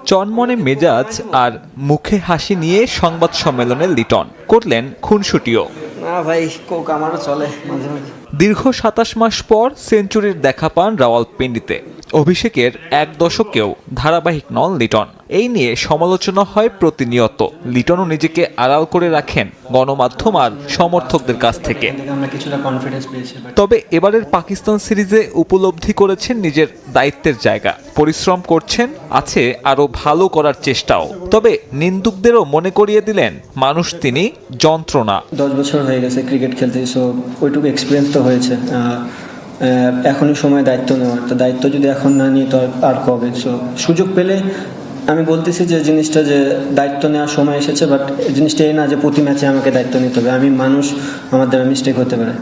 চনমনে মেজাজ আর মুখে হাসি নিয়ে সংবাদ সম্মেলনে লিটন করলেন খুনসুটিও। না ভাই, কোক আমারও চলে মাঝে মাঝে। দীর্ঘ ২৭ মাস পর সেঞ্চুরির দেখা পান রাওয়ালপিন্ডিতে। অভিষেকের এক দশকেও ধারাবাহিক নন লিটন। এই নিয়ে সমালোচনা হয় প্রতিনিয়ত। লিটনও নিজেকে আড়াল করে রাখেন গণমাধ্যম আর সমর্থকদের কাছ থেকে। তবে এবারের পাকিস্তান সিরিজে উপলব্ধি করেছেন নিজের দায়িত্বের জায়গা, পরিশ্রম করছেন, আছে আরও ভালো করার চেষ্টাও। তবে নিন্দুকদেরও মনে করিয়ে দিলেন মানুষ তিনি যন্ত্রণা। 10 বছর হয়ে গেছে ক্রিকেট খেলতে, সো ওইটুকু এক্সপিরিয়েন্স তো হয়েছে। এখনই সময় দায়িত্ব নেওয়ার, তো দায়িত্ব যদি এখন না নিই তো আর কবে। সো সুযোগ পেলে আমি বলতেছি যে জিনিসটা যে দায়িত্ব নেওয়ার সময় এসেছে, বাট জিনিসটা এই না যে প্রতি ম্যাচে আমাকে দায়িত্ব নিতে হবে। আমি মানুষ, আমার দ্বারা মিস্টেক হতে পারে।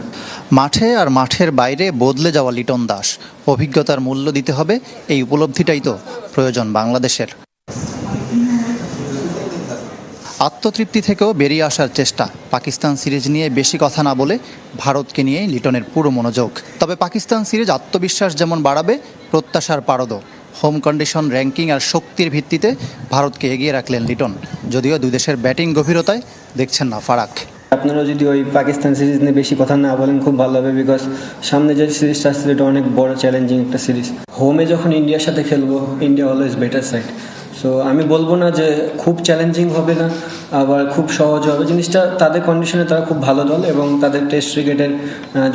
মাঠে আর মাঠের বাইরে বদলে যাওয়া লিটন দাস, অভিজ্ঞতার মূল্য দিতে হবে, এই উপলব্ধিটাই তো প্রয়োজন বাংলাদেশের। আত্মতৃপ্তি থেকেও বেরিয়ে আসার চেষ্টা। পাকিস্তান সিরিজ নিয়ে বেশি কথা না বলে ভারতকে নিয়েই লিটনের পুরো মনোযোগ। তবে পাকিস্তান সিরিজ আত্মবিশ্বাস যেমন বাড়াবে, প্রত্যাশার পারদও। হোম কন্ডিশন, র্যাঙ্কিং আর শক্তির ভিত্তিতে ভারতকে এগিয়ে রাখলেন লিটন, যদিও দুই দেশের ব্যাটিং গভীরতায় দেখছেন না ফারাক। আপনারা যদি ওই পাকিস্তান সিরিজ নিয়ে বেশি কথা না বলেন খুব ভালো হবে, বিকজ সামনে যে সিরিজটা আসছে এটা অনেক বড় চ্যালেঞ্জিং একটা সিরিজ। হোমে যখন ইন্ডিয়ার সাথে খেলবো, India always better side. So আমি বলবো না যে খুব চ্যালেঞ্জিং হবে না, আবার খুব সহজ হবে। জিনিসটা তাদের কন্ডিশনে তারা খুব ভালো দল, এবং তাদের টেস্ট ক্রিকেটের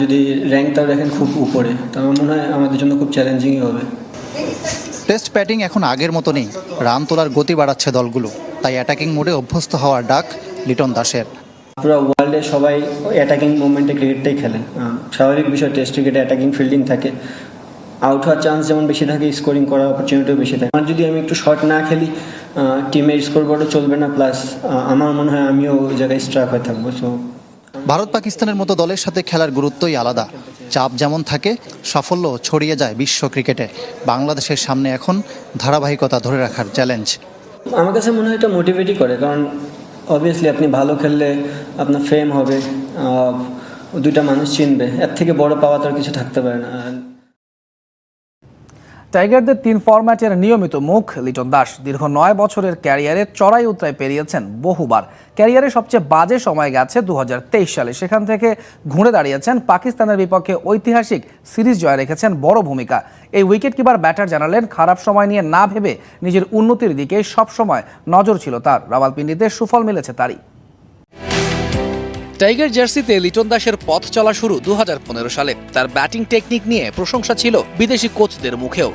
যদি র্যাঙ্কটাও দেখেন খুব উপরে, তো আমার মনে হয় আমাদের জন্য খুব চ্যালেঞ্জিংই হবে। টেস্ট ব্যাটিং এখন আগের মতো নেই, রান তোলার গতি বাড়াচ্ছে দলগুলো, তাই অ্যাটাকিং মোডে অভ্যস্ত হওয়ার ডাক লিটন দাসের। পুরো ওয়ার্ল্ডে সবাই অ্যাটাকিং মুভমেন্টে ক্রিকেটটাই খেলে। স্বাভাবিক বিষয়, টেস্ট ক্রিকেটে অ্যাটাকিং ফিল্ডিং থাকে, আউট হওয়ার চান্স যেমন বেশি থাকে, স্কোরিং করার অপরচুনিটিও বেশি থাকে। আর যদি আমি একটু শর্ট না খেলি, টিমের স্কোর বোর্ডও চলবে না, প্লাস আমার মনে হয় আমিও ওই জায়গায় স্ট্রাক হয়ে থাকবো। সো ভারত পাকিস্তানের মতো দলের সাথে খেলার গুরুত্বই আলাদা। চাপ যেমন থাকে, সাফল্য ছড়িয়ে যায় বিশ্ব ক্রিকেটে। বাংলাদেশের সামনে এখন ধারাবাহিকতা ধরে রাখার চ্যালেঞ্জ। আমার কাছে মনে হয় এটা মোটিভেটই করে, কারণ অবভিয়াসলি আপনি ভালো খেললে আপনার ফেম হবে, দুইটা মানুষ চিনবে, এর থেকে বড় পাওয়া তো আর কিছু থাকতে পারে না। টাইগারদের 3 ফরম্যাটের নিয়মিত মুখ লিটন দাস। দীর্ঘ 9 বছরের ক্যারিয়ারে চড়াই উতরাই পেরিয়েছেন বহুবার। ক্যারিয়ারে সবচেয়ে বাজে সময় গেছে 2023 সালে। সেখান থেকে ঘুরে দাঁড়িয়েছেন, পাকিস্তানের বিপক্ষে ঐতিহাসিক সিরিজ জয় রেখেছেন বড় ভূমিকা। এই উইকেট কিপার ব্যাটার জানালেন, খারাপ সময় নিয়ে না ভেবে নিজের উন্নতির দিকে সবসময় নজর ছিল তার। রাওয়ালপিন্ডিতে সুফল মিলেছে তারই। টাইগার জার্সিতে লিটন দাসের পথ চলা শুরু 2015 সালে। তার ব্যাটিং টেকনিক নিয়ে প্রশংসা ছিল বিদেশি কোচদের মুখেও।